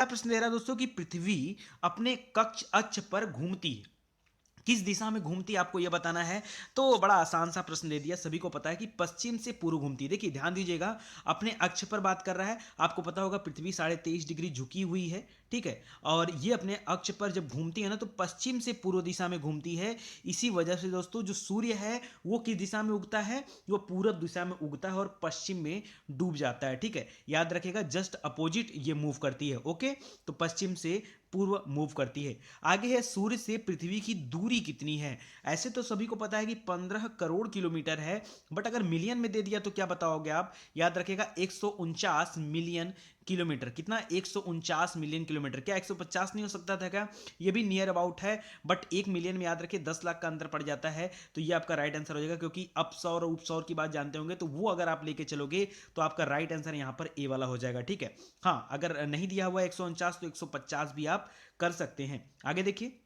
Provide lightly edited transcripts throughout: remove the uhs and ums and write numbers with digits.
क्या प्रश्न दे रहा है दोस्तों कि पृथ्वी अपने कक्ष अक्ष पर घूमती है, किस दिशा में घूमती है आपको यह बताना है। तो बड़ा आसान सा प्रश्न दे दिया, सभी को पता है कि पश्चिम से पूर्व घूमती है। देखिए ध्यान दीजिएगा, अपने अक्ष पर बात कर रहा है। आपको पता होगा पृथ्वी 23.5 डिग्री झुकी हुई है, ठीक है। और ये अपने अक्ष पर जब घूमती है ना तो पश्चिम से पूर्व दिशा में घूमती है। इसी वजह से दोस्तों जो सूर्य है वो किस दिशा में उगता है, वो पूरब दिशा में उगता है और पश्चिम में डूब जाता है, ठीक है। याद रखिएगा जस्ट अपोजिट ये मूव करती है, ओके। तो पश्चिम से पूर्व मूव करती है। आगे है सूर्य से पृथ्वी की दूरी कितनी है। ऐसे तो सभी को पता है कि 15 करोड़ किलोमीटर है, बट अगर मिलियन में दे दिया तो क्या बताओगे आप। याद रखिएगा 149 मिलियन किलोमीटर। कितना, 149 मिलियन किलोमीटर। क्या 150 नहीं हो सकता था क्या। ये भी नियर अबाउट है, बट 1 मिलियन में याद रखिए 10 लाख का अंतर पड़ जाता है। तो ये आपका राइट आंसर हो जाएगा, क्योंकि अपसौर और उपसौर की बात जानते होंगे, तो वो अगर आप लेके चलोगे तो आपका राइट आंसर यहाँ पर ए वाला हो जाएगा, ठीक है। हाँ, अगर नहीं दिया हुआ 149 तो 150 भी आप कर सकते हैं। आगे देखिए,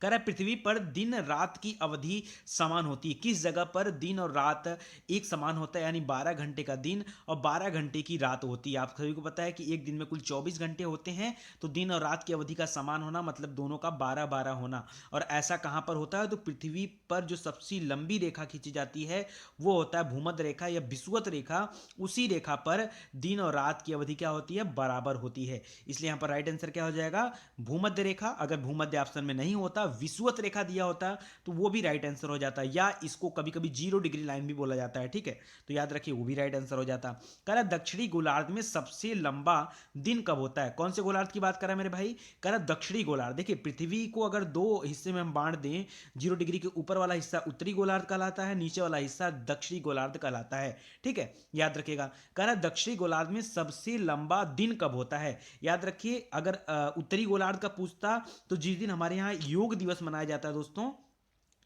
कह रहा है पृथ्वी पर दिन रात की अवधि समान होती है। किस जगह पर दिन और रात एक समान होता है, यानी 12 घंटे का दिन और 12 घंटे की रात होती है। आप सभी को पता है कि एक दिन में कुल 24 घंटे होते हैं, तो दिन और रात की अवधि का समान होना मतलब दोनों का 12-12 होना। और ऐसा कहाँ पर होता है, तो पृथ्वी पर जो सबसे लंबी रेखा खींची जाती है वो होता है भूमध्य रेखा या विषुवत रेखा। उसी रेखा पर दिन और रात की अवधि क्या होती है, बराबर होती है। इसलिए यहाँ पर राइट आंसर क्या हो जाएगा, भूमध्य रेखा। अगर भूमध्य ऑप्शन में नहीं होता, विषुवत रेखा दिया होता, तो वो भी राइट आंसर हो जाता, या इसको कभी कभी 0 डिग्री लाइन भी बोला जाता है, ठीक है। तो याद रखिए वो भी राइट आंसर हो जाता। कह रहा है दक्षिणी गोलार्ध में सबसे लंबा दिन कब होता है। कौन से गोलार्ध की बात कर रहा है मेरे भाई, कह रहा है दक्षिणी गोलार्ध। देखिए पृथ्वी को अगर दो हिस्से में हम बांट दें, 0 डिग्री के ऊपर वाला हिस्सा उत्तरी गोलार्ध कहलाता है, नीचे वाला हिस्सा दक्षिणी गोलार्ध कहलाता है, ठीक है। याद रखिएगा, कह रहा है दक्षिणी गोलार्ध में सबसे लंबा दिन कब होता है। याद रखिए, अगर उत्तरी गोलार्ध का पूछता तो जिस दिन हमारे यहाँ योग दिवस मनाया जाता है दोस्तों,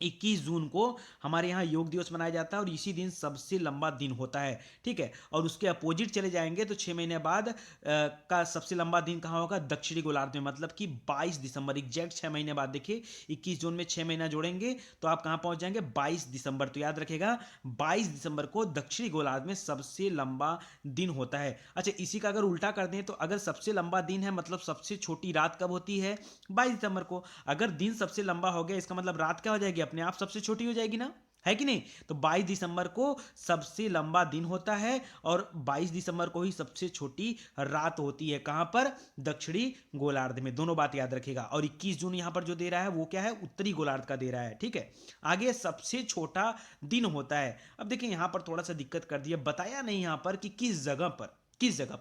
21 जून को हमारे यहाँ योग दिवस मनाया जाता है और इसी दिन सबसे लंबा दिन होता है, ठीक है। और उसके अपोजिट चले जाएंगे तो 6 महीने बाद का सबसे लंबा दिन कहाँ होगा, दक्षिणी गोलार्ध में, मतलब कि 22 दिसंबर। एग्जैक्ट 6 महीने बाद देखिए, 21 जून में 6 महीना जोड़ेंगे तो आप कहाँ पहुंच जाएंगे, 22 दिसंबर। तो याद रखेगा 22 दिसंबर को दक्षिणी गोलार्ध में सबसे लंबा दिन होता है। अच्छा, इसी का अगर उल्टा कर दें तो अगर सबसे लंबा दिन है मतलब सबसे छोटी रात कब होती है, 22 दिसंबर को। अगर दिन सबसे लंबा हो गया इसका मतलब रात क्या हो जाएगी, अपने आप सबसे छोटी हो जाएगी ना, है कि नहीं। तो 22 दिसंबर को सबसे लंबा दिन होता है और 22 दिसंबर को ही सबसे छोटी रात होती है। कहां पर, दक्षिणी गोलार्ध में। दोनों बात याद रखिएगा। और 21 जून यहां पर जो दे रहा है वो क्या है, उत्तरी गोलार्ध का दे रहा है, ठीक है। आगे सबसे छोटा दिन होता है। अब देखिए यहां पर थोड़ा सा दिक्कत कर दिया, बताया नहीं यहां पर कि किस जगह पर,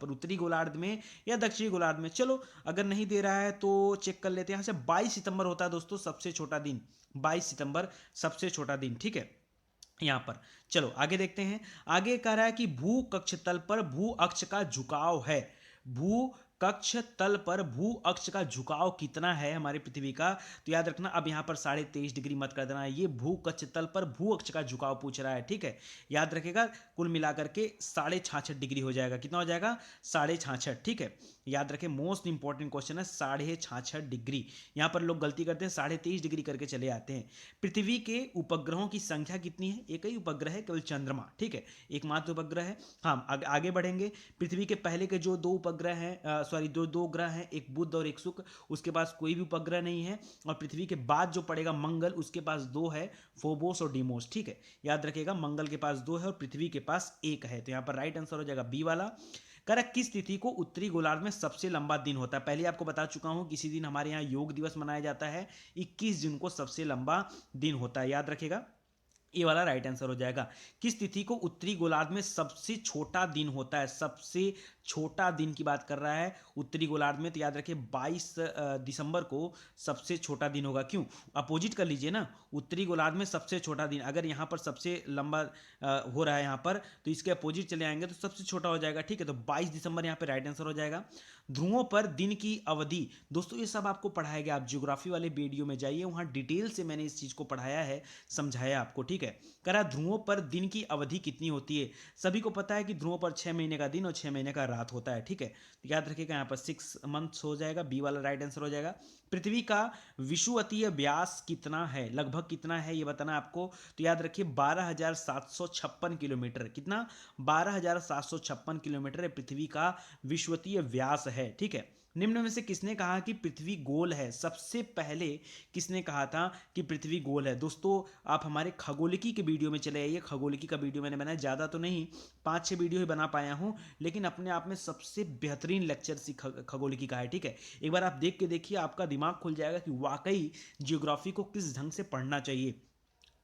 उत्तरी गोलार्ध में या दक्षिणी गोलार्ध में। चलो अगर नहीं दे रहा है तो चेक कर लेते हैं। यहाँ से 22 सितंबर होता है दोस्तों सबसे छोटा दिन, 22 सितंबर सबसे छोटा दिन, ठीक है। यहां पर चलो आगे देखते हैं। आगे कह रहा है कि भू कक्ष तल पर भू अक्ष का झुकाव है। भू कक्ष तल पर भू अक्ष का झुकाव कितना है हमारी पृथ्वी का। तो याद रखना, अब यहां पर 23.5 डिग्री मत कर देना, ये भू कक्ष तल पर भू अक्ष का झुकाव पूछ रहा है, ठीक है। याद रखेगा कुल मिलाकर के 66.5 डिग्री हो जाएगा। कितना हो जाएगा, 66.5, ठीक है। याद रखें मोस्ट इंपॉर्टेंट क्वेश्चन है 66.5 डिग्री। यहां पर लोग गलती करते हैं 23.5 डिग्री करके चले आते हैं। पृथ्वी के उपग्रहों की संख्या कितनी है, एक ही उपग्रह है केवल चंद्रमा, ठीक है, एकमात्र उपग्रह है। हाँ आगे बढ़ेंगे। पृथ्वी के पहले के जो दो उपग्रह हैं, सॉरी दो ग्रह हैं, एक बुध और एक शुक्र, उसके पास कोई भी उपग्रह नहीं है। और पृथ्वी के बाद जो पड़ेगा मंगल, उसके पास दो है, फोबोस और डीमोस, ठीक है। याद रखिएगा मंगल के पास दो है और पृथ्वी के पास एक है। तो यहाँ पर राइट आंसर हो जाएगा बी वाला। करेक्ट, किस तिथि को उत्तरी गोलार्ध में सबसे लंबा दिन होता है। पहले आपको बता चुका हूं किसी दिन हमारे यहाँ योग दिवस मनाया जाता है, 21 जून को सबसे लंबा दिन होता है। याद रखेगा ये वाला राइट आंसर हो जाएगा। किस तिथि को उत्तरी गोलार्ध में सबसे छोटा दिन होता है, सबसे छोटा दिन की बात कर रहा है उत्तरी गोलार्ध में। तो याद रखिए 22 दिसंबर को सबसे छोटा दिन होगा। क्यों, अपोजिट कर लीजिए ना, उत्तरी गोलार्ध में सबसे छोटा दिन, अगर यहाँ पर सबसे लंबा हो रहा है यहाँ पर, तो इसके अपोजिट चले आएंगे तो सबसे छोटा हो जाएगा, ठीक है। तो 22 दिसंबर यहाँ पे राइट आंसर हो जाएगा। ध्रुवों पर दिन की अवधि, दोस्तों ये सब आपको पढ़ाया गया, आप ज्योग्राफी वाले वीडियो में जाइए, वहाँ डिटेल से मैंने इस चीज़ को पढ़ाया है, समझाया आपको, ठीक है। करा ध्रुवों पर दिन की अवधि कितनी होती है। सभी को पता है कि ध्रुवों पर 6 महीने का दिन और 6 महीने का रात होता है, ठीक है। तो याद रखिएगा यहाँ पर 6 मंथ्स हो जाएगा, बी वाला राइट आंसर हो जाएगा। पृथ्वी का विषुवतीय व्यास कितना है, लगभग कितना है ये बताना आपको। तो याद रखिए 12,756 किलोमीटर। कितना, 12,756 किलोमीटर है पृथ्वी का विषुवतीय व्यास है, ठीक है। निम्न में से किसने कहा कि पृथ्वी गोल है? सबसे पहले किसने कहा था कि पृथ्वी गोल है? दोस्तों आप हमारे खगोलिकी के वीडियो में चले आइए। खगोलिकी का वीडियो मैंने बनाया, ज़्यादा तो नहीं, 5-6 वीडियो ही बना पाया हूँ, लेकिन अपने आप में सबसे बेहतरीन लेक्चर सी खगोलिकी का है, ठीक है। एक बार आप देख के देखिए, आपका दिमाग खुल जाएगा कि वाकई जियोग्राफी को किस ढंग से पढ़ना चाहिए।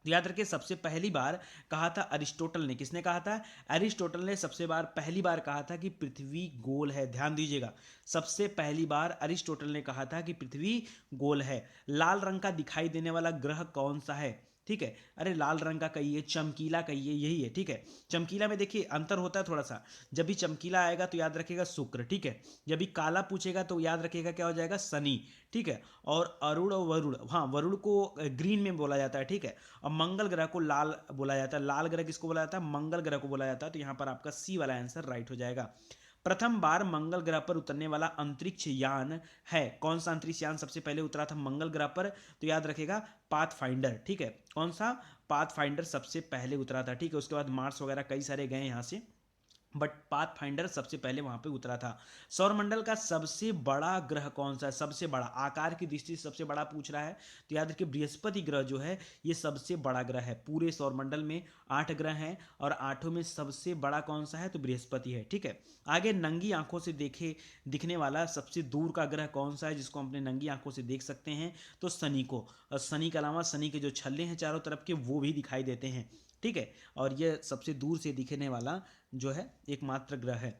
तो याद रखिए, सबसे पहली बार कहा था अरिस्टोटल ने। किसने कहा था? अरिस्टोटल ने सबसे पहली बार कहा था कि पृथ्वी गोल है। ध्यान दीजिएगा, सबसे पहली बार अरिस्टोटल ने कहा था कि पृथ्वी गोल है। लाल रंग का दिखाई देने वाला ग्रह कौन सा है? ठीक है, अरे लाल रंग का कहिए, चमकीला कहिए, यही है, ठीक है। चमकीला में देखिए अंतर होता है थोड़ा सा। जब भी चमकीला आएगा तो याद रखिएगा शुक्र, ठीक है। जब भी काला पूछेगा तो याद रखिएगा क्या हो जाएगा? शनि, ठीक है। और अरुण और वरुण, हाँ वरुण को ग्रीन में बोला जाता है, ठीक है। और मंगल ग्रह को लाल बोला जाता है। लाल ग्रह किसको बोला जाता है? मंगल ग्रह को बोला जाता है। तो यहाँ पर आपका सी वाला आंसर राइट हो जाएगा। प्रथम बार मंगल ग्रह पर उतरने वाला अंतरिक्ष यान है, कौन सा अंतरिक्ष यान सबसे पहले उतरा था मंगल ग्रह पर? तो याद रखिएगा पाथफाइंडर, ठीक है। कौन सा? पाथफाइंडर सबसे पहले उतरा था, ठीक है। उसके बाद मार्स वगैरह कई सारे गए यहाँ से, बट पाथफाइंडर सबसे पहले वहां पे उतरा था। सौरमंडल का सबसे बड़ा ग्रह कौन सा है? सबसे बड़ा, आकार की दृष्टि से सबसे बड़ा पूछ रहा है, तो याद रखिए बृहस्पति ग्रह जो है ये सबसे बड़ा ग्रह है। पूरे सौरमंडल में 8 ग्रह हैं और 8 में सबसे बड़ा कौन सा है? तो बृहस्पति है, ठीक है। आगे, नंगी आंखों से दिखने वाला सबसे दूर का ग्रह कौन सा है जिसको हम अपने नंगी आंखों से देख सकते हैं? तो शनि को। और शनि के अलावा शनि के जो छल्ले हैं चारों तरफ के वो भी दिखाई देते हैं, ठीक है। और यह सबसे दूर से दिखने वाला जो है एकमात्र ग्रह है।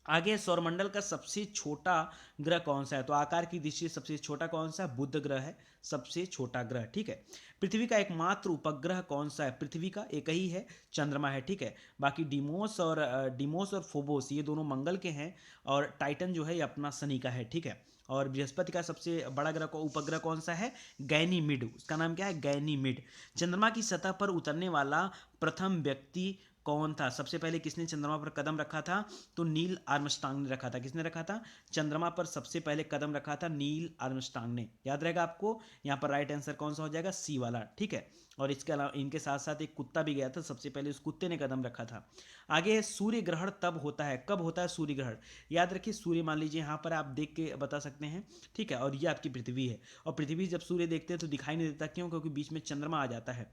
आगे, सौरमंडल का सबसे छोटा ग्रह कौन सा है? तो आकार की दृष्टि से सबसे छोटा कौन सा है? बुध ग्रह है सबसे छोटा ग्रह, ठीक है। पृथ्वी का एकमात्र उपग्रह कौन सा है? पृथ्वी का एक ही है, चंद्रमा है, ठीक है। बाकी डिमोस और फोबोस ये दोनों मंगल के हैं, और टाइटन जो है ये अपना शनि का है, ठीक है। और बृहस्पति का सबसे बड़ा ग्रह को उपग्रह कौन सा है? गैनीमिड, उसका नाम क्या है? गैनीमिड। चंद्रमा की सतह पर उतरने वाला प्रथम व्यक्ति कौन था? सबसे पहले किसने चंद्रमा पर कदम रखा था? तो नील आर्मस्ट्रांग ने रखा था। किसने रखा था? चंद्रमा पर सबसे पहले कदम रखा था नील आर्मस्ट्रांग ने। याद रहेगा आपको। यहाँ पर राइट आंसर कौन सा हो जाएगा? सी वाला, ठीक है। और इसके अलावा इनके साथ साथ एक कुत्ता भी गया था, सबसे पहले उस कुत्ते ने कदम रखा था। आगे, सूर्य ग्रहण तब होता है, कब होता है सूर्य ग्रहण? याद रखिए, सूर्य मान लीजिए यहाँ पर आप देख के बता सकते हैं, ठीक है। और ये आपकी पृथ्वी है, और पृथ्वी जब सूर्य देखते हैं तो दिखाई नहीं देता, क्यों? क्योंकि बीच में चंद्रमा आ जाता है,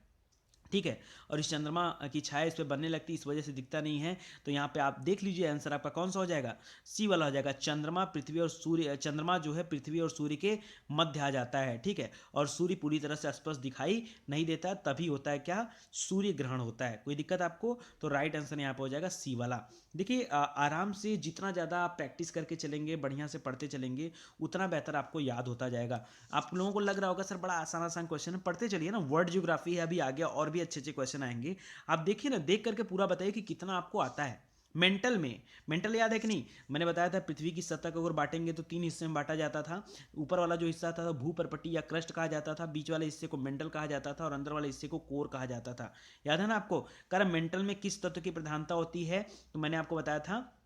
ठीक है। और इस चंद्रमा की छाया इस पर बनने लगती है, इस वजह से दिखता नहीं है। तो यहाँ पे आप देख लीजिए आंसर आपका कौन सा हो जाएगा? सी वाला हो जाएगा। चंद्रमा पृथ्वी और सूर्य, चंद्रमा जो है पृथ्वी और सूर्य के मध्य आ जाता है, ठीक है। और सूर्य पूरी तरह से स्पष्ट दिखाई नहीं देता, तभी होता है क्या? सूर्य ग्रहण होता है। कोई दिक्कत आपको? तो राइट आंसर यहाँ पे हो जाएगा सी वाला। देखिए आराम से जितना ज़्यादा आप प्रैक्टिस करके चलेंगे, बढ़िया से पढ़ते चलेंगे, उतना बेहतर आपको याद होता जाएगा। आप लोगों को लग रहा होगा सर बड़ा आसान आसान क्वेश्चन है, पढ़ते चलिए ना। वर्ल्ड ज्योग्राफी है, अभी आगे और भी अच्छे अच्छे क्वेश्चन आएंगे। आप देखिए ना, देख करके पूरा बताइए कि कितना आपको आता है। मेंटल में, मेंटल याद है कि नहीं? मैंने बताया था पृथ्वी की सतह को अगर बांटेंगे तो 3 हिस्से में बांटा जाता था। ऊपर वाला जो हिस्सा था भूपर्पटी या क्रस्ट कहा जाता था, बीच वाले हिस्से को मेंटल कहा जाता था, और अंदर वाले हिस्से को कोर कहा जाता था। याद है ना आपको? कर मेंटल में किस तत्व की प्रधानता होती है? तो मैंने आपको बताया था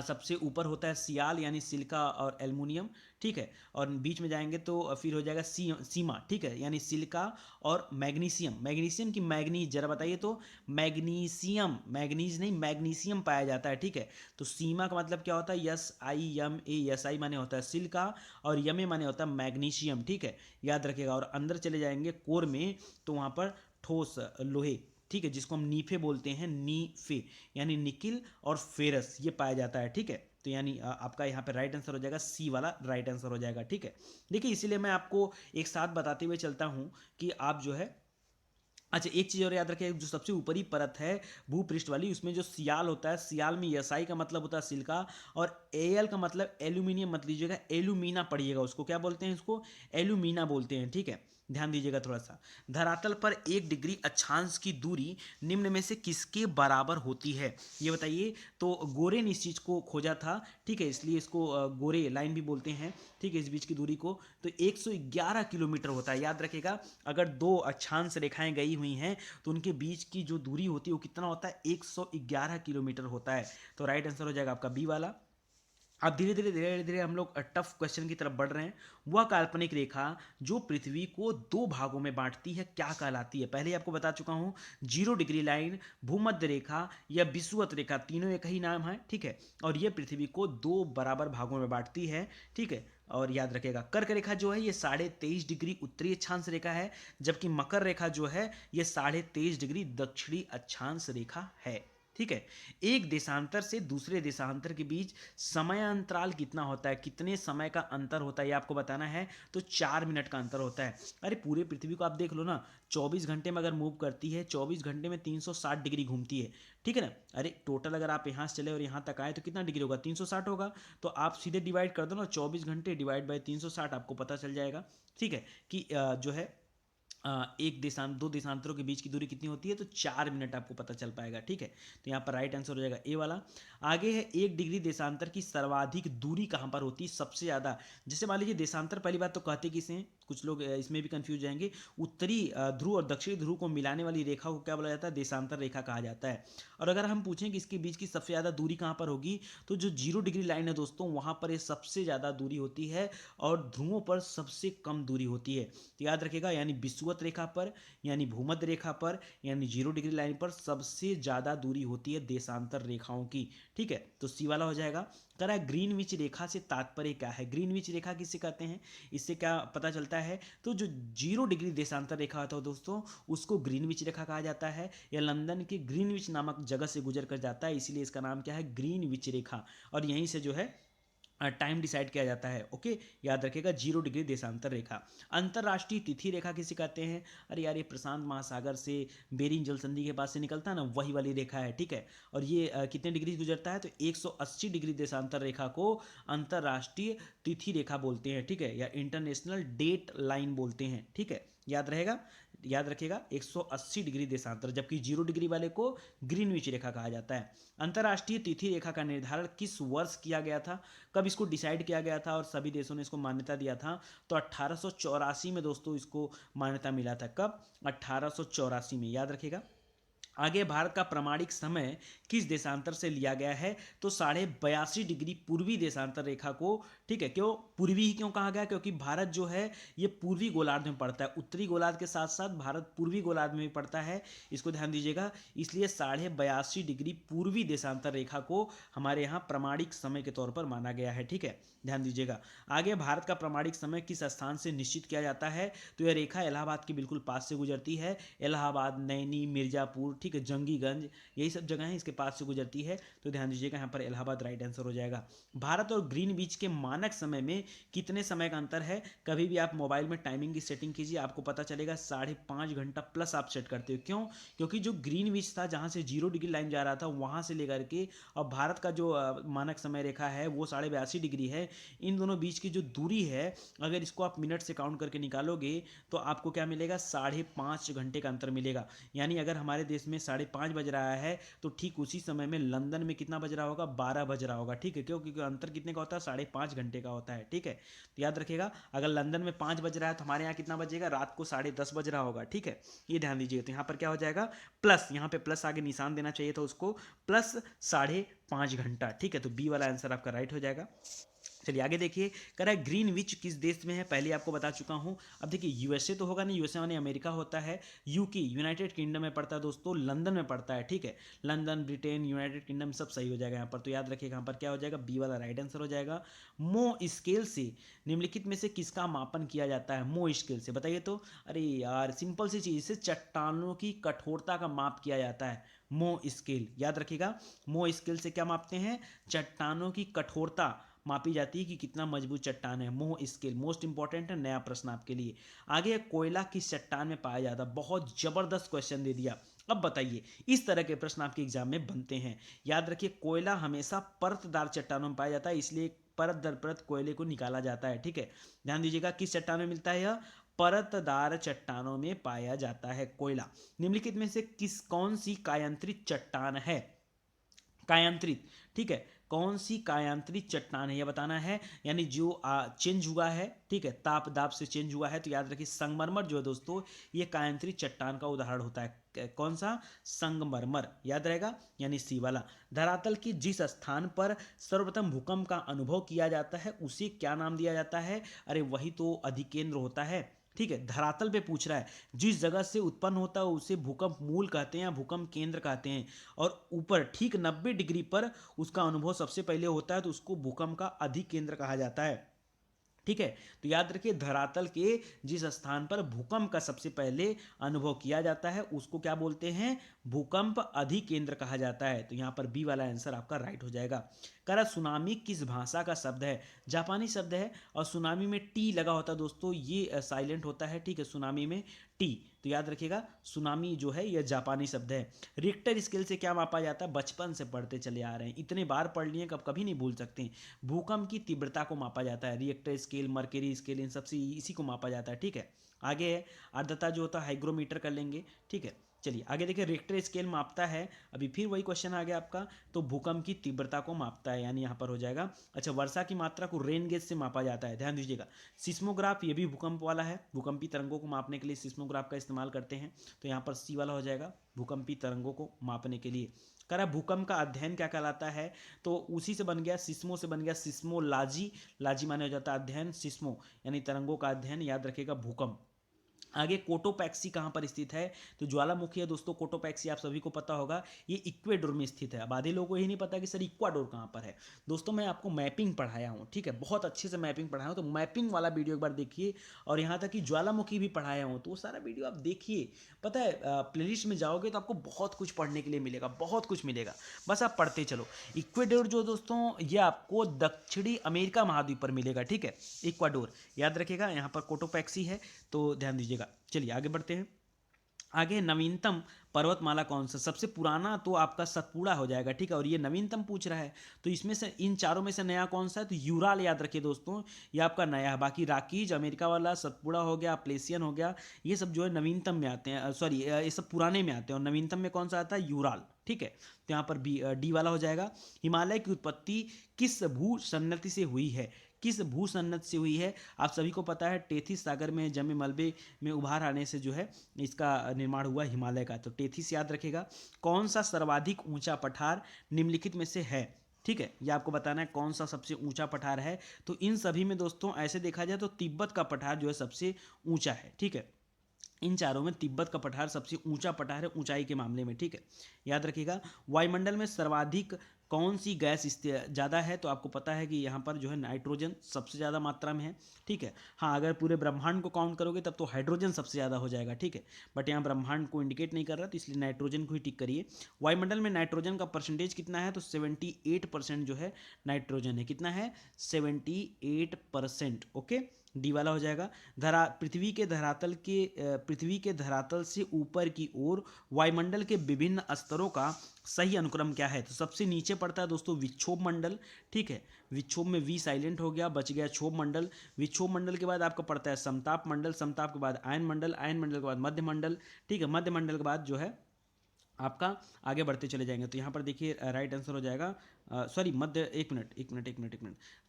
सबसे ऊपर होता है सियाल यानी सिलिका और एल्युमिनियम, ठीक है। और बीच में जाएंगे तो फिर हो जाएगा सीमा, ठीक है, यानी सिलिका और मैग्नीशियम। मैग्नीशियम की मैग्नीज जरा बताइए तो? मैग्नीशियम, मैग्नीज नहीं, मैग्नीशियम पाया जाता है, ठीक है। तो सीमा का मतलब क्या होता है? SIMA, SI माने होता है सिलिका, और यमे माने होता है मैग्नीशियम, ठीक है। याद रखिएगा। और अंदर चले जाएंगे कोर में, तो वहाँ पर ठोस लोहे, ठीक है, जिसको हम नीफे बोलते हैं, नीफे यानी निकिल और फेरस, ये पाया जाता है, ठीक है। तो यानी आपका यहाँ पे राइट आंसर हो जाएगा सी वाला, राइट आंसर हो जाएगा, ठीक है। देखिए इसीलिए मैं आपको एक साथ बताते हुए चलता हूँ कि आप जो है, अच्छा एक चीज़ और याद रखें, जो सबसे ऊपरी परत है भूपृष्ठ वाली, उसमें जो सियाल होता है, सियाल में SI का मतलब होता है सिलिका, और AL का मतलब एल्यूमिनियम मत लीजिएगा, एल्यूमिना पढ़िएगा। उसको क्या बोलते हैं? इसको एल्यूमिना बोलते हैं, ठीक है। ध्यान दीजिएगा थोड़ा सा। धरातल पर 1 डिग्री अक्षांश की दूरी निम्न में से किसके बराबर होती है? ये बताइए। तो गोरे ने इस चीज़ को खोजा था, ठीक है, इसलिए इसको गोरे लाइन भी बोलते हैं, ठीक है, इस बीच की दूरी को। तो 111 किलोमीटर होता है। याद रखिएगा, अगर 2 अक्षांश रेखाएं गई हुई हैं तो उनके बीच की जो दूरी होती है वो कितना होता है? 111 किलोमीटर होता है। तो राइट आंसर हो जाएगा आपका बी वाला। अब धीरे धीरे हम लोग टफ क्वेश्चन की तरफ बढ़ रहे हैं। वह काल्पनिक रेखा जो पृथ्वी को दो भागों में बांटती है क्या कहलाती है? पहले ही आपको बता चुका हूं, 0 डिग्री लाइन, भूमध्य रेखा या विषुवत रेखा, तीनों एक ही नाम है, ठीक है। और ये पृथ्वी को दो बराबर भागों में बांटती है, ठीक है। और याद रखेगा कर्क रेखा जो है ये 23.5 डिग्री उत्तरी अक्षांश रेखा है, जबकि मकर रेखा जो है ये 23.5 डिग्री दक्षिणी अक्षांश रेखा है, ठीक है। एक देशांतर से दूसरे देशांतर के बीच समय अंतराल कितना होता है, कितने समय का अंतर होता है, ये आपको बताना है। तो 4 मिनट का अंतर होता है। अरे पूरे पृथ्वी को आप देख लो ना, 24 घंटे में अगर मूव करती है, 24 घंटे में 360 डिग्री घूमती है, ठीक है ना। अरे टोटल अगर आप यहाँ से चले और यहाँ तक आए तो कितना डिग्री होगा, 360 होगा। तो आप सीधे डिवाइड कर दो ना, 24 घंटे डिवाइड बाई 360, आपको पता चल जाएगा, ठीक है, कि जो है एक दो देशांतरों के बीच की दूरी कितनी होती है, तो 4 मिनट आपको पता चल पाएगा, ठीक है। तो यहाँ पर राइट आंसर हो जाएगा ए वाला। आगे है 1 डिग्री देशांतर की सर्वाधिक दूरी कहाँ पर होती है, सबसे ज़्यादा। जैसे मान लीजिए देशांतर, पहली बात तो कहते किसे हैं, कुछ लोग इसमें भी कंफ्यूज जाएंगे। उत्तरी ध्रुव और दक्षिणी ध्रुव को मिलाने वाली रेखा को क्या बोला जाता है, देशांतर रेखा कहा जाता है। और अगर हम पूछें कि इसके बीच की सबसे ज़्यादा दूरी कहाँ पर होगी, तो जो 0 डिग्री लाइन है दोस्तों, वहाँ पर ये सबसे ज़्यादा दूरी होती है और ध्रुवों पर सबसे कम दूरी होती है। तो याद रखिएगा, यानी विषुवत रेखा पर, यानी भूमध्य रेखा पर, यानी 0 डिग्री लाइन पर सबसे ज़्यादा दूरी होती है देशांतर रेखाओं की, ठीक है। तो सी वाला हो जाएगा। कह रहा है ग्रीनविच रेखा से तात्पर्य क्या है, ग्रीनविच रेखा किसे कहते हैं, इससे क्या पता चलता है। तो जो 0 डिग्री देशांतर रेखा होता है दोस्तों, उसको ग्रीनविच रेखा कहा जाता है। यह लंदन के ग्रीनविच नामक जगह से गुजर कर जाता है, इसीलिए इसका नाम क्या है, ग्रीनविच रेखा। और यहीं से जो है टाइम डिसाइड किया जाता है, ओके। याद रखिएगा 0 डिग्री देशांतर रेखा। अंतरराष्ट्रीय तिथि रेखा किसे कहते हैं, अरे यार ये प्रशांत महासागर से बेरिंग जल संधि के पास से निकलता है ना, वही वाली रेखा है, ठीक है। और ये कितने डिग्री से गुजरता है, तो 180 डिग्री देशांतर रेखा को अंतरराष्ट्रीय तिथि रेखा बोलते हैं, ठीक है, या इंटरनेशनल डेट लाइन बोलते हैं, ठीक है। याद रहेगा, याद रखिएगा 180 डिग्री देशांतर, जबकि 0 डिग्री वाले को ग्रीनविच रेखा कहा जाता है। अंतरराष्ट्रीय तिथि रेखा का निर्धारण किस वर्ष किया गया था, कब इसको डिसाइड किया गया था और सभी देशों ने इसको मान्यता दिया था, तो 1884 में दोस्तों इसको मान्यता मिला था। कब, 1884 में, याद रखिएगा। आगे भारत का प्रमाणिक समय किस देशांतर से लिया गया है, तो 82.5 डिग्री पूर्वी देशांतर रेखा को, ठीक है। क्यों पूर्वी ही क्यों कहा गया, क्योंकि भारत जो है ये पूर्वी गोलार्ध में पड़ता है, उत्तरी गोलार्ध के साथ साथ भारत पूर्वी गोलार्ध में भी पड़ता है, इसको ध्यान दीजिएगा। इसलिए 82.5 डिग्री पूर्वी देशांतर रेखा को हमारे यहाँ प्रमाणिक समय के तौर पर माना गया है, ठीक है, ध्यान दीजिएगा। आगे भारत का प्रमाणिक समय किस स्थान से निश्चित किया जाता है, तो यह रेखा इलाहाबाद के बिल्कुल पास से गुजरती है। इलाहाबाद, नैनी, मिर्जापुर, ठीक है, जंगीगंज, यही सब जगह हैं इसके पास से गुजरती है। तो ध्यान दीजिएगा यहाँ पर इलाहाबाद राइट आंसर हो जाएगा। भारत और ग्रीनविच के मानक समय में कितने समय का अंतर है, कभी भी आप मोबाइल में टाइमिंग की सेटिंग कीजिए, आपको पता चलेगा 5.5 घंटा प्लस आप सेट करते हो। क्यों, क्योंकि जो ग्रीनविच था जहाँ से 0 डिग्री लाइन जा रहा था वहाँ से लेकर के, और भारत का जो मानक समय रेखा है वो 82.5 डिग्री है। इन दोनों बीच की जो दूरी है, अगर इसको आप मिनट से काउंट करके निकालोगे तो आपको क्या मिलेगा, 5.5 घंटे का अंतर मिलेगा। यानी अगर हमारे देश में 5:30 बज रहा है तो ठीक उसी समय में लंदन में कितना बज रहा होगा, 12 बज रहा होगा, ठीक है। क्यों, क्योंकि अंतर कितने का होता है, 5.5 घंटे का होता है, ठीक है। तो याद रखिएगा, अगर लंदन में 5 बज रहा है तो हमारे यहाँ कितना बजेगा, रात को 10:30 बज रहा होगा, ठीक है। ये ध्यान दीजिए। तो यहाँ पर क्या हो जाएगा, प्लस, यहाँ पे प्लस आगे निशान देना चाहिए था उसको, प्लस 5.5 घंटा, ठीक है। तो बी वाला आंसर आपका राइट हो जाएगा। चलिए आगे देखिए, कह रहा है ग्रीनविच किस देश में है, पहले आपको बता चुका हूं। अब देखिए यूएसए तो होगा नहीं, यूएसए माने अमेरिका होता है। यूके यूनाइटेड किंगडम में पड़ता है दोस्तों, लंदन में पड़ता है, ठीक है। लंदन, ब्रिटेन, यूनाइटेड किंगडम सब सही हो जाएगा यहाँ पर। तो याद रखिएगा यहाँ पर क्या हो जाएगा, बी वाला राइट आंसर हो जाएगा। मो स्केल से निम्नलिखित में से किसका मापन किया जाता है, मो स्केल से बताइए तो। अरे यार सिंपल सी चीज से चट्टानों की कठोरता का माप किया जाता है, मो स्केल, याद रखिएगा। मो स्केल से क्या मापते हैं, चट्टानों की कठोरता मापी जाती है कि कितना मजबूत चट्टान है, मोह स्केल, मोस्ट इंपॉर्टेंट है, नया प्रश्न आपके लिए। आगे कोयला किस चट्टान में पाया जाता है, बहुत जबरदस्त क्वेश्चन दे दिया। अब बताइए, इस तरह के प्रश्न आपके एग्जाम में बनते हैं। याद रखिए कोयला हमेशा परतदार चट्टानों में पाया जाता है, इसलिए परत दर परत कोयले को निकाला जाता है, ठीक है। ध्यान दीजिएगा किस चट्टान में मिलता है, यह परतदार चट्टानों में पाया जाता है कोयला। निम्नलिखित में से कौन सी कायांतरित चट्टान है, कायांतरित, ठीक है। कौन सी कायांतरित चट्टान है, यह बताना है। यानी जो चेंज हुआ है, ठीक है, ताप दाब से चेंज हुआ है। तो याद रखिए संगमरमर जो है दोस्तों, ये कायांतरित चट्टान का उदाहरण होता है। कौन सा? संगमरमर, याद रहेगा, यानी सी वाला। धरातल की जिस स्थान पर सर्वप्रथम भूकंप का अनुभव किया जाता है उसे क्या नाम दिया जाता है? अरे वही तो अधिकेंद्र होता है, ठीक है। धरातल पे पूछ रहा है, जिस जगह से उत्पन्न होता है उसे भूकंप मूल कहते हैं या भूकंप केंद्र कहते हैं। और ऊपर ठीक 90 डिग्री पर उसका अनुभव सबसे पहले होता है तो उसको भूकंप का अधिकेंद्र कहा जाता है, ठीक है। तो याद रखिए धरातल के जिस स्थान पर भूकंप का सबसे पहले अनुभव किया जाता है उसको क्या बोलते हैं? भूकंप अधिकेंद्र कहा जाता है। तो यहाँ पर बी वाला आंसर आपका राइट हो जाएगा। कह रहा सुनामी किस भाषा का शब्द है? जापानी शब्द है, और सुनामी में टी लगा होता है दोस्तों, ये साइलेंट होता है, ठीक है, सुनामी में टी। तो याद रखिएगा सुनामी जो है यह जापानी शब्द है। रिक्टर स्केल से क्या मापा जाता है? बचपन से पढ़ते चले आ रहे हैं, इतने बार पढ़ लिए कब कभी नहीं भूल सकते। भूकंप की तीव्रता को मापा जाता है, रिएक्टर स्केल, मर्करी स्केल, इन सबसे इसी को मापा जाता है, ठीक है। आगे है आर्द्रता जो होता है हाइग्रोमीटर कर लेंगे, ठीक है। चलिए आगे देखिए, रिक्टर स्केल मापता है, अभी फिर वही क्वेश्चन आ गया आपका, तो भूकंप की तीव्रता को मापता है, यानी यहाँ पर हो जाएगा। अच्छा, वर्षा की मात्रा को रेन गेज से मापा जाता है, ध्यान दीजिएगा। सिस्मोग्राफ ये भी भूकंप वाला है, भूकंपी तरंगों को मापने के लिए सिस्मोग्राफ का इस्तेमाल करते हैं। तो यहाँ पर सी वाला हो जाएगा, भूकंपी तरंगों को मापने के लिए। कह रहा भूकंप का अध्ययन क्या कहलाता है? तो उसी से बन गया, सिस्मो से बन गया सिस्मोलॉजी, लाजी माने हो जाता है अध्ययन, सिस्मो यानी तरंगों का अध्ययन, याद रखिएगा भूकंप। आगे कोटोपैक्सी कहाँ पर स्थित है? तो ज्वालामुखी है दोस्तों, कोटोपैक्सी आप सभी को पता होगा, ये इक्वेडोर में स्थित है। अब आधे लोगों को यही नहीं पता कि सर इक्वाडोर कहाँ पर है। दोस्तों मैं आपको मैपिंग पढ़ाया हूँ, ठीक है, बहुत अच्छे से मैपिंग पढ़ाया हूँ, तो मैपिंग वाला वीडियो एक बार देखिए, और यहाँ तक कि ज्वालामुखी भी पढ़ाया हूँ, तो वो सारा वीडियो आप देखिए। पता है प्लेलिस्ट में जाओगे तो आपको बहुत कुछ पढ़ने के लिए मिलेगा, बहुत कुछ मिलेगा, बस आप पढ़ते चलो। इक्वेडोर जो दोस्तों, ये आपको दक्षिणी अमेरिका महाद्वीप पर मिलेगा, ठीक है, इक्वाडोर, याद रखिएगा। यहाँ पर कोटोपैक्सी है, तो ध्यान दीजिएगा। चलिए आगे बढ़ते हैं। आगे नवीनतम पर्वतमाला कौन सा? सबसे पुराना तो आपका सतपुड़ा हो जाएगा, ठीक है, और ये नवीनतम पूछ रहा है, तो इसमें से इन चारों में से नया कौन सा है? तो यूराल, याद रखिए दोस्तों, ये आपका नया है। बाकी राकीज अमेरिका वाला, सतपुड़ा हो गया, प्लेसियन हो गया, ये सब जो है नवीनतम में आते हैं, सॉरी ये सब पुराने में आते हैं, और नवीनतम में कौन सा आता है? यूराल, ठीक है। तो यहाँ पर बी डी वाला हो जाएगा। हिमालय की उत्पत्ति किस भू सन्नति से हुई है? किस भू सन्नति से हुई है? आप सभी को पता है टेथिस सागर में जमे मलबे में उभार आने से जो है इसका निर्माण हुआ हिमालय का, तो टेथिस याद रखेगा। कौन सा सर्वाधिक ऊंचा पठार निम्नलिखित में से है? ठीक है, ये आपको बताना है कौन सा सबसे ऊंचा पठार है। तो इन सभी में दोस्तों ऐसे देखा जाए तो तिब्बत का पठार जो है सबसे ऊंचा है, ठीक है। इन चारों में तिब्बत का पठार सबसे ऊंचा पठार है ऊंचाई के मामले में, ठीक है, याद रखिएगा। वायुमंडल में सर्वाधिक कौन सी गैस ज़्यादा है? तो आपको पता है कि यहाँ पर जो है नाइट्रोजन सबसे ज़्यादा मात्रा में है, ठीक है। हाँ, अगर पूरे ब्रह्मांड को काउंट करोगे तब तो हाइड्रोजन सबसे ज़्यादा हो जाएगा, ठीक है, बट यहाँ ब्रह्मांड को इंडिकेट नहीं कर रहा, तो इसलिए नाइट्रोजन को ही टिक करिए। वायुमंडल में नाइट्रोजन का परसेंटेज कितना है? तो 78% जो है नाइट्रोजन है। कितना है? 78%, ओके, डी वाला हो जाएगा। पृथ्वी के धरातल से ऊपर की ओर वायुमंडल के विभिन्न स्तरों का सही अनुक्रम क्या है? तो सबसे नीचे पड़ता है दोस्तों विक्षोभ मंडल, ठीक है, विक्षोभ में वी साइलेंट हो गया, बच गया क्षोभ मंडल। विक्षोभ मंडल के बाद आपका पड़ता है समताप मंडल, समताप के बाद आयन मंडल, आयन मंडल के बाद मध्य मंडल, ठीक है, मध्य मंडल के बाद जो है आपका आगे बढ़ते चले जाएंगे। तो यहाँ पर देखिए राइट आंसर हो जाएगा, सॉरी मध्य, एक मिनट,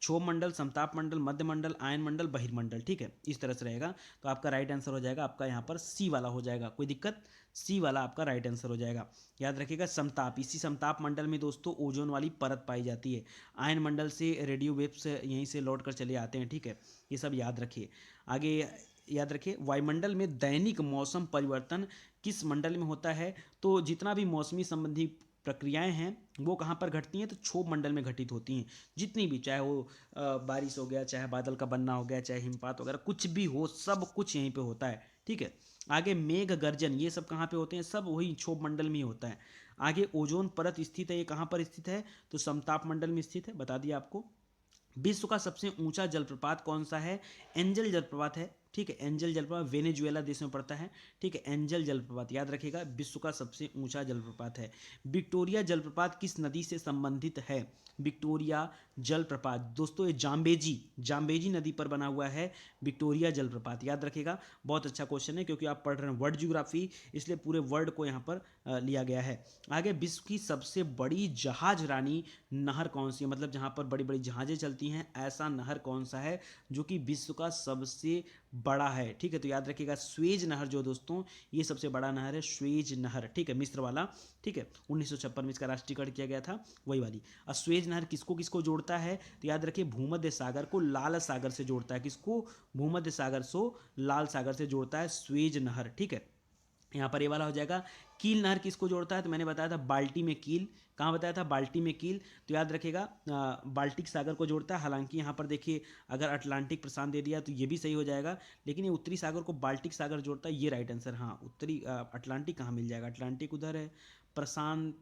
क्षोभ मंडल, समताप मंडल, मध्य मंडल, आयन मंडल, बहिर्मंडल, ठीक है, इस तरह से रहेगा। तो आपका राइट आंसर हो जाएगा आपका यहाँ पर सी वाला हो जाएगा, कोई दिक्कत? सी वाला आपका राइट आंसर हो जाएगा। याद रखिएगा समताप, इसी समताप मंडल में दोस्तों ओजोन वाली परत पाई जाती है। आयन मंडल से रेडियो वेव्स यहीं से लौट कर चले आते हैं, ठीक है, ये सब याद रखिए। आगे याद रखिए वायुमंडल में दैनिक मौसम परिवर्तन किस मंडल में होता है? तो जितना भी मौसमी संबंधी प्रक्रियाएं हैं वो कहाँ पर घटती हैं? तो क्षोभ मंडल में घटित होती हैं। जितनी भी, चाहे वो बारिश हो गया, चाहे बादल का बनना हो गया, चाहे हिमपात वगैरह कुछ भी हो, सब कुछ यहीं पे होता है, ठीक है। आगे मेघ गर्जन, ये सब कहाँ पे होते हैं? सब वही क्षोभ मंडल में ही होता है। आगे ओजोन परत स्थित है, ये कहाँ पर स्थित है? तो समताप मंडल में स्थित है, बता दिया आपको। विश्व का सबसे ऊंचा जलप्रपात कौन सा है? एंजल जलप्रपात है, ठीक है। एंजल जलप्रपात वेनेजुएला देश में पड़ता है, ठीक है। एंजल जलप्रपात याद रखिएगा, विश्व का सबसे ऊंचा जलप्रपात है। विक्टोरिया जलप्रपात किस नदी से संबंधित है? विक्टोरिया जलप्रपात दोस्तों ये जाम्बेजी नदी पर बना हुआ है विक्टोरिया जलप्रपात, याद रखिएगा। बहुत अच्छा क्वेश्चन है क्योंकि आप पढ़ रहे हैं वर्ल्ड ज्योग्राफी, इसलिए पूरे वर्ल्ड को यहाँ पर लिया गया है। आगे, विश्व की सबसे बड़ी जहाज रानी नहर कौन सी है? मतलब जहाँ पर बड़ी बड़ी जहाजें चलती हैं, ऐसा नहर कौन सा है जो कि विश्व का सबसे बड़ा है? ठीक है, तो याद रखिएगा स्वेज नहर जो दोस्तों, ये सबसे बड़ा नहर है, स्वेज नहर, ठीक है, मिस्र वाला, ठीक है। 1956 में इसका राष्ट्रीयकरण किया गया था, वही वाली। और स्वेज नहर किसको किसको जोड़ता है? तो याद रखिए भूमध्य सागर को लाल सागर से जोड़ता है। किसको? भूमध्य सागर से लाल सागर से जोड़ता है स्वेज नहर, ठीक है। यहाँ पर ये वाला हो जाएगा। कील नहर किसको जोड़ता है? तो मैंने बताया था बाल्टी में कील, कहाँ बताया था? बाल्टी में कील। तो याद रखिएगा बाल्टिक सागर को जोड़ता है। हालांकि यहाँ पर देखिए अगर अटलांटिक प्रशांत दे दिया तो ये भी सही हो जाएगा, लेकिन ये उत्तरी सागर को बाल्टिक सागर जोड़ता है, ये राइट आंसर। हाँ, उत्तरी अटलांटिक कहाँ मिल जाएगा? अटलांटिक उधर है, प्रशांत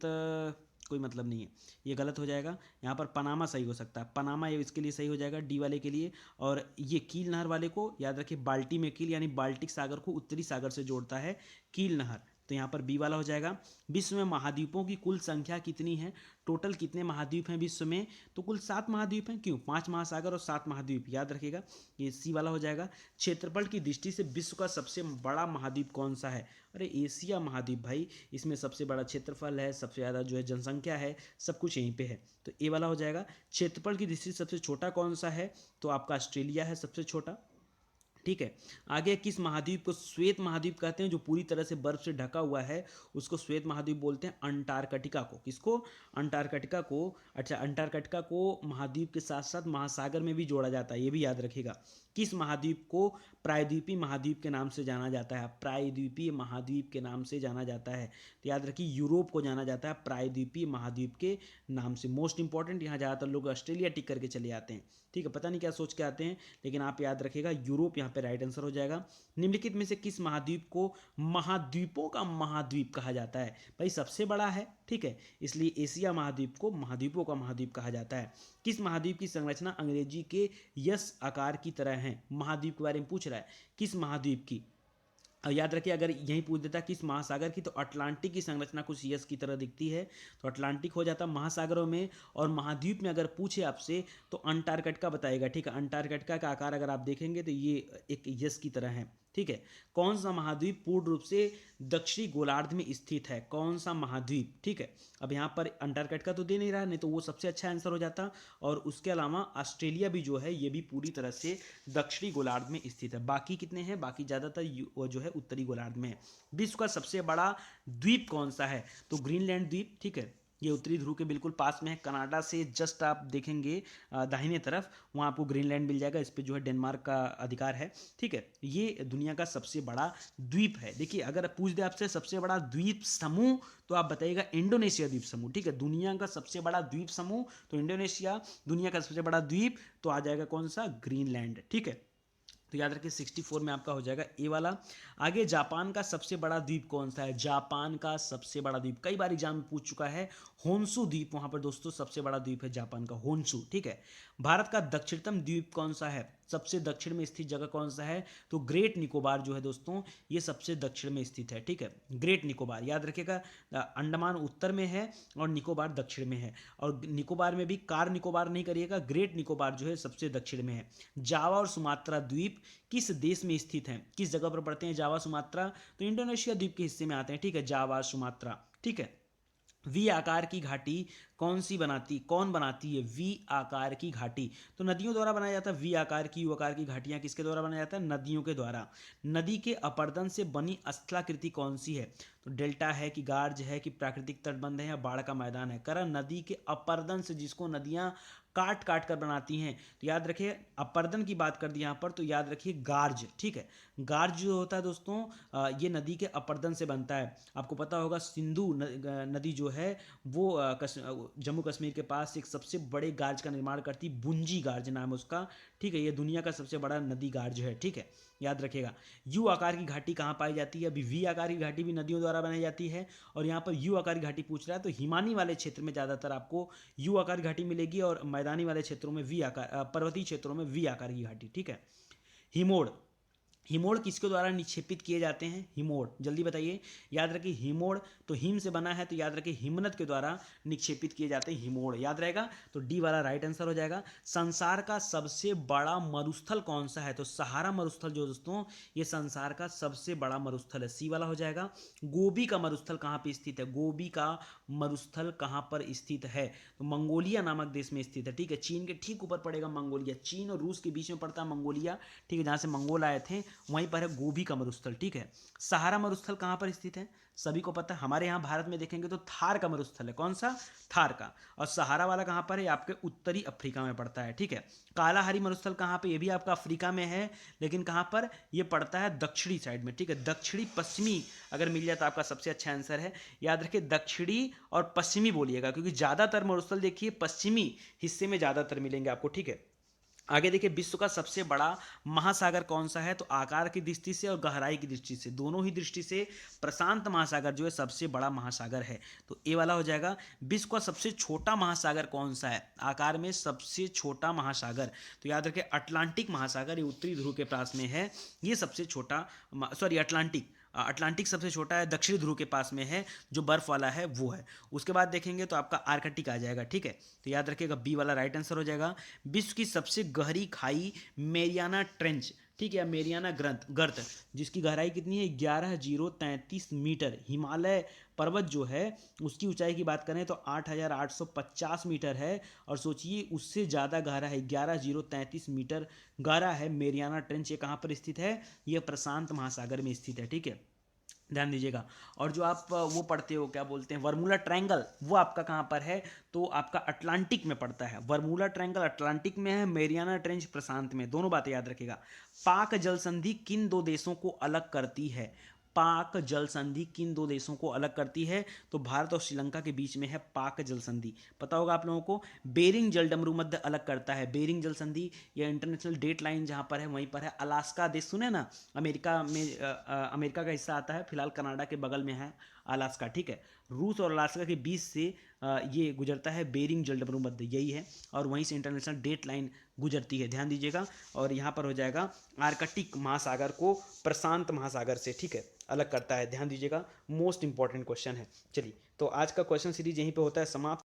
कोई मतलब नहीं है, ये गलत हो जाएगा। यहाँ पर पनामा सही हो सकता है, पनामा ये इसके लिए सही हो जाएगा, डी वाले के लिए। और ये कील नहर वाले को याद रखिए बाल्टी में कील, यानी बाल्टिक सागर को उत्तरी सागर से जोड़ता है कील नहर, तो यहाँ पर बी वाला हो जाएगा। विश्व में महाद्वीपों की कुल संख्या कितनी है? टोटल कितने महाद्वीप हैं विश्व में? तो कुल 7 महाद्वीप हैं। क्यों? 5 महासागर और 7 महाद्वीप, याद रखिएगा, ये सी वाला हो जाएगा। क्षेत्रफल की दृष्टि से विश्व का सबसे बड़ा महाद्वीप कौन सा है? अरे एशिया महाद्वीप भाई, इसमें सबसे बड़ा क्षेत्रफल है, सबसे ज़्यादा जो है जनसंख्या है, सब कुछ यहीं पे है, तो ए वाला हो जाएगा। क्षेत्रफल की दृष्टि से सबसे छोटा कौन सा है? तो आपका ऑस्ट्रेलिया है सबसे छोटा, ठीक है। आगे, किस महाद्वीप को श्वेत महाद्वीप कहते हैं? जो पूरी तरह से बर्फ से ढका हुआ है उसको श्वेत महाद्वीप बोलते हैं। अंटार्कटिका को, किसको? अंटार्कटिका को। अच्छा, अंटार्कटिका को महाद्वीप के साथ साथ महासागर में भी जोड़ा जाता है, ये भी याद रखिएगा। किस महाद्वीप को प्रायद्वीपीय महाद्वीप के नाम से जाना जाता है? प्रायद्वीपीय महाद्वीप के नाम से जाना जाता है, तो याद रखिए यूरोप को जाना जाता है प्रायद्वीपीय महाद्वीप के नाम से। मोस्ट इंपॉर्टेंट, यहाँ ज़्यादातर लोग ऑस्ट्रेलिया टिक करके चले आते हैं, ठीक है, पता नहीं क्या सोच के आते हैं, लेकिन आप याद रखिएगा यूरोप यहाँ पे राइट आंसर हो जाएगा। निम्नलिखित में से किस महाद्वीप को महाद्वीपों का महाद्वीप कहा जाता है? भाई सबसे बड़ा है, ठीक है, इसलिए एशिया महाद्वीप को महाद्वीपों का महाद्वीप कहा जाता है। किस महाद्वीप की संरचना अंग्रेजी के यस आकार की तरह है? महाद्वीप के बारे में पूछ रहा है, किस महाद्वीप की? याद रखिए अगर यही पूछ देता किस महासागर की, तो अटलांटिक की संरचना कुछ यस की तरह दिखती है, तो अटलांटिक हो जाता महासागरों में। और महाद्वीप में अगर पूछे आपसे तो अंटार्कटिका बताएगा, ठीक है। अंटार्कटिका का आकार अगर आप देखेंगे तो ये एक यस की तरह है, ठीक है। कौन सा महाद्वीप पूर्ण रूप से दक्षिणी गोलार्ध में स्थित है? कौन सा महाद्वीप, ठीक है। अब यहाँ पर अंटार्कटिका तो दे नहीं रहा, नहीं तो वो सबसे अच्छा आंसर हो जाता। और उसके अलावा ऑस्ट्रेलिया भी जो है ये भी पूरी तरह से दक्षिणी गोलार्ध में स्थित है। बाकी कितने हैं? बाकी ज़्यादातर जो है उत्तरी गोलार्ध में है। विश्व का सबसे बड़ा द्वीप कौन सा है? तो ग्रीनलैंड द्वीप, ठीक है, ये उत्तरी ध्रुव के बिल्कुल पास में है। कनाडा से जस्ट आप देखेंगे दाहिने तरफ, वहाँ आपको ग्रीनलैंड मिल जाएगा, इस पर जो है डेनमार्क का अधिकार है, ठीक है। ये दुनिया का सबसे बड़ा द्वीप है। देखिए अगर पूछ दे आपसे सबसे बड़ा द्वीप समूह, तो आप बताइएगा इंडोनेशिया द्वीप समूह, ठीक है। दुनिया का सबसे बड़ा द्वीप समूह तो इंडोनेशिया, दुनिया का सबसे बड़ा द्वीप तो आ जाएगा कौन सा? ग्रीनलैंड, ठीक है। तो याद रखिए 64 में आपका हो जाएगा ए वाला। आगे, जापान का सबसे बड़ा द्वीप कौन सा है? जापान का सबसे बड़ा द्वीप कई बार एग्जाम में पूछ चुका है, होन्शु द्वीप, वहां पर दोस्तों सबसे बड़ा द्वीप है जापान का, होन्शु, ठीक है। भारत का दक्षिणतम द्वीप कौन सा है? सबसे दक्षिण में स्थित जगह कौन सा है? तो ग्रेट निकोबार जो है दोस्तों, ये सबसे दक्षिण में स्थित है, ठीक है। ग्रेट निकोबार याद रखिएगा, अंडमान उत्तर में है और निकोबार दक्षिण में है। और निकोबार में भी कार निकोबार नहीं करिएगा, ग्रेट निकोबार जो है सबसे दक्षिण में है। जावा और सुमात्रा द्वीप किस देश में स्थित हैं? किस जगह पर पड़ते हैं जावा सुमात्रा? तो इंडोनेशिया द्वीप के हिस्से में आते हैं, ठीक है, जावा सुमात्रा, ठीक है। वी आकार की घाटी कौन बनाती है? वी आकार की घाटी तो नदियों द्वारा बनाया जाता है। वी आकार की, यू आकार की घाटियां किसके द्वारा बनाया जाता है? नदियों के द्वारा। नदी के अपरदन से बनी स्थलाकृति कौन सी है? तो डेल्टा है कि गार्ज है कि प्राकृतिक तटबंध है या बाढ़ का मैदान है? करा नदी के अपरदन से, जिसको नदियां काट काट कर बनाती हैं, तो याद रखिए अपर्दन की बात कर दी यहाँ पर, तो याद रखिए गार्ज, ठीक है। गार्ज जो होता है दोस्तों ये नदी के अपर्दन से बनता है। आपको पता होगा सिंधु नदी जो है वो जम्मू कश्मीर के पास एक सबसे बड़े गार्ज का निर्माण करती, बुंजी गार्ज नाम है उसका, ठीक है। ये दुनिया का सबसे बड़ा नदी गार्ज है, ठीक है, याद रखिएगा। यू आकार की घाटी कहाँ पाई जाती है? अभी वी आकार की घाटी भी नदियों द्वारा बनाई जाती है, और यहाँ पर यू आकार की घाटी पूछ रहा है, तो हिमानी वाले क्षेत्र में ज़्यादातर आपको यू आकार की घाटी मिलेगी, और मैदानी वाले क्षेत्रों में वी आकार, पर्वतीय क्षेत्रों में वी आकार की घाटी, ठीक है। हिमोड़ हिमोड़ किसके द्वारा निक्षेपित किए जाते हैं? हिमोड़, जल्दी बताइए। याद रखिए हिमोड़ तो हिम से बना है, तो याद रखिए हिमनद के द्वारा निक्षेपित किए जाते हैं हिमोड़, याद रहेगा। तो डी वाला राइट आंसर हो जाएगा। संसार का सबसे बड़ा मरुस्थल कौन सा है? तो सहारा मरुस्थल जो दोस्तों, ये संसार का सबसे बड़ा मरुस्थल है, सी वाला हो जाएगा। गोबी का मरुस्थल कहाँ पे स्थित है? गोबी का मरुस्थल कहाँ पर स्थित है? तो मंगोलिया नामक देश में स्थित है, ठीक है। चीन के ठीक ऊपर पड़ेगा मंगोलिया, चीन और रूस के बीच में पड़ता है मंगोलिया, ठीक है, जहाँ से मंगोल आए थे, वहीं पर है गोबी का मरुस्थल, ठीक है। सहारा मरुस्थल कहाँ पर स्थित है? सभी को पता है, हमारे यहाँ भारत में देखेंगे तो थार का मरुस्थल है, कौन सा? थार का। और सहारा वाला कहाँ पर है? आपके उत्तरी अफ्रीका में पड़ता है, ठीक है। कालाहारी मरुस्थल कहाँ पे? ये भी आपका अफ्रीका में है, लेकिन कहाँ पर? ये पड़ता है दक्षिणी साइड में, ठीक है। दक्षिणी पश्चिमी अगर मिल जाए तो आपका सबसे अच्छा आंसर है। याद रखिए दक्षिणी और पश्चिमी बोलिएगा, क्योंकि ज़्यादातर मरुस्थल देखिए पश्चिमी हिस्से में ज़्यादातर मिलेंगे आपको, ठीक है। आगे देखिए विश्व का सबसे बड़ा महासागर कौन सा है? तो आकार की दृष्टि से और गहराई की दृष्टि से, दोनों ही दृष्टि से प्रशांत महासागर जो है सबसे बड़ा महासागर है, तो ए वाला हो जाएगा। विश्व का सबसे छोटा महासागर कौन सा है? आकार में सबसे छोटा महासागर, तो याद रखिए अटलांटिक महासागर, ये उत्तरी ध्रुव के पास में है, ये सबसे छोटा, सॉरी अटलांटिक, अटलांटिक सबसे छोटा है, दक्षिणी ध्रुव के पास में है, जो बर्फ वाला है वो है। उसके बाद देखेंगे तो आपका आर्कटिक आ जाएगा, ठीक है। तो याद रखिएगा बी वाला राइट आंसर हो जाएगा। विश्व की सबसे गहरी खाई मेरियाना ट्रेंच, ठीक है, मेरियाना गर्त, जिसकी गहराई कितनी है? 11,033 मीटर। हिमालय पर्वत जो है उसकी ऊंचाई की बात करें तो 8,850 मीटर है, और सोचिए उससे ज़्यादा गहरा है, 11,033 मीटर गहरा है मेरियाना ट्रेंच। ये कहाँ पर स्थित है? ये प्रशांत महासागर में स्थित है, ठीक है, ध्यान दीजिएगा। और जो आप वो पढ़ते हो, क्या बोलते हैं, वर्मुला ट्रायंगल, वो आपका कहाँ पर है? तो आपका अटलांटिक में पड़ता है। वर्मुला ट्रायंगल अटलांटिक में है, मेरियाना ट्रेंच प्रशांत में, दोनों बातें याद रखिएगा। पाक जल संधि किन दो देशों को अलग करती है? पाक जल संधि किन दो देशों को अलग करती है? तो भारत और श्रीलंका के बीच में है पाक जल संधि, पता होगा आप लोगों को। बेरिंग जल डमरू मध्य अलग करता है, बेरिंग जल संधि, या इंटरनेशनल डेट लाइन जहाँ पर है वहीं पर है। अलास्का देश सुने ना, अमेरिका में, अमेरिका का हिस्सा आता है, फिलहाल कनाडा के बगल में है अलास्का, ठीक है। रूस और अलास्का के बीच से ये गुजरता है बेरिंग जल डमरू मध्य, यही है, और वहीं से इंटरनेशनल डेट लाइन गुजरती है, ध्यान दीजिएगा। और यहाँ पर हो जाएगा आर्कटिक महासागर को प्रशांत महासागर से, ठीक है, अलग करता है, ध्यान दीजिएगा। मोस्ट इंपॉर्टेंट क्वेश्चन है। चलिए, तो आज का क्वेश्चन सीरीज यहीं पे होता है समाप्त।